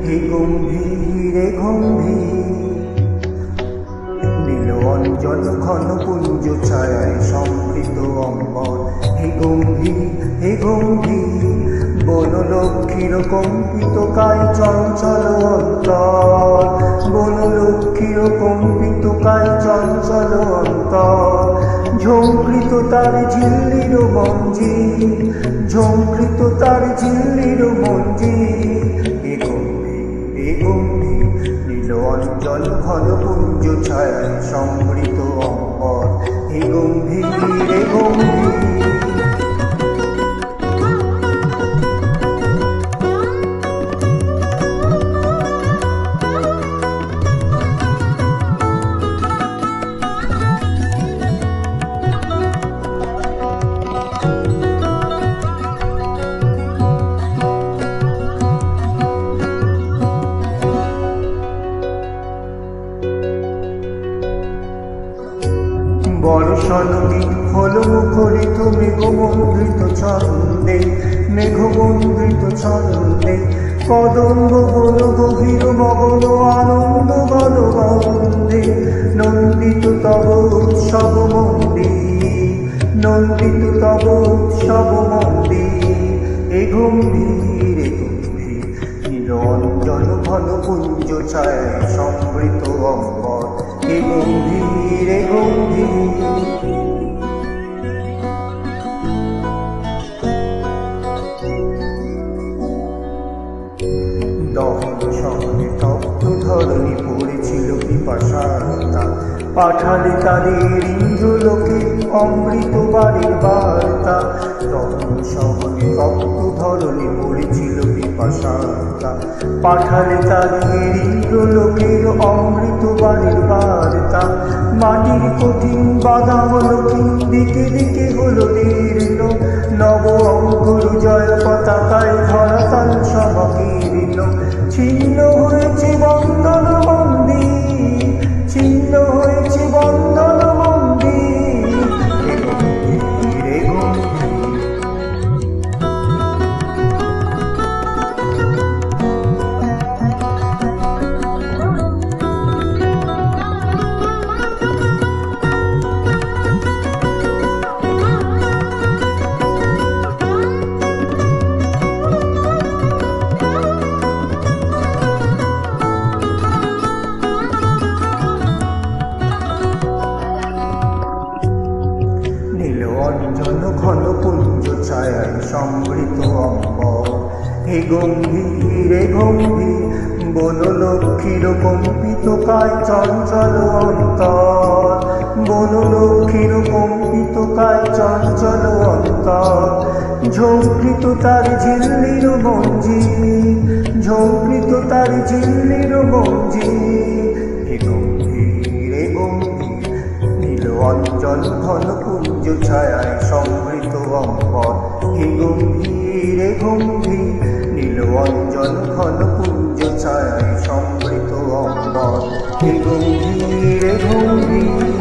হে গম্ভীরে গম্ভীর নীল অঞ্জন ঘন পুঞ্জ ছায়ায় সমৃত অম্বর। হে গম্ভীর বনলক্ষ্মীর কম্পিত কায় চঞ্চল অন্তর। বনলক্ষ্মীর কম্পিত কায় চঞ্চল অন্তর। ঝঙ্কৃত তার ঝিল্লির মঞ্জির, ঝঙ্কৃত তার ঝিল্লির মঞ্জির। হে গম্ভীর নীল অঞ্চল ঘন পুঞ্জ ছায়ায় সমৃত অম্বর। হে গম্ভীরে গম্ভীর বর্ষণগীত হল মুখরিত মেঘমন্দ্রিত ছন্দে, মেঘমন্দ্রিত ছন্দে। কদম্ব বন গভীর মগন আনন্দ গণ গন্ধে। নন্দিত তব উৎসব মন্দির, নন্দিত তব উৎসব মন্দির। এ গম্ভীর নীল অঞ্জন ঘন পুঞ্জ ছায়ায় সমৃত অম্বর। হে গম্ভীরে গম্ভীর দহন সহনে তপ্ত ধরণী পড়েছিল পিপাসার্তা। পাঠালে তাদের ইন্দ্রলোকে অমৃত বাড়ির বার্তা। দহন সহনে তপ্ত ধরণী পড়েছিল পিপাসার্তা। পাঠালে তাদের ইন্দ্রলোকের অমৃত বাড়ির বার্তা। মাটির কঠিন বাধা হলো দিকে দিকে হলো দীর্ণ। নব অঙ্কুর জয় পতাকায় ধরাতল সমকীর্ণ। ছিন্ন হয়েছে বন্ধন মন্দির, ছিন্ন হয়েছে বন্ধন মন্দির। হে গম্ভীরে গম্ভীর অঞ্জন ঘন পুঞ্জ ছায়ায় সমৃত অম্বর। হে গম্ভীরে গম্ভীর বনলক্ষ্মীর কম্পিত কায় চঞ্চল অন্তর। বনলক্ষ্মীর কম্পিত কায় চঞ্চল অন্তর। ঝঙ্কৃত তার ঝিল্লির মঞ্জির, ঝঙ্কৃত তার ঝিল্লির মঞ্জির। হে গম্ভীরে গম্ভীর নীল অঞ্জন ঘন পুঞ্জ ছায়ায় সমৃত অম্বর। হে গম্ভীরে গম্ভীর নীল অঞ্জন ঘন পুঞ্জ ছায়ায় সমৃত অম্বর। হে গম্ভীরে গম্ভীর।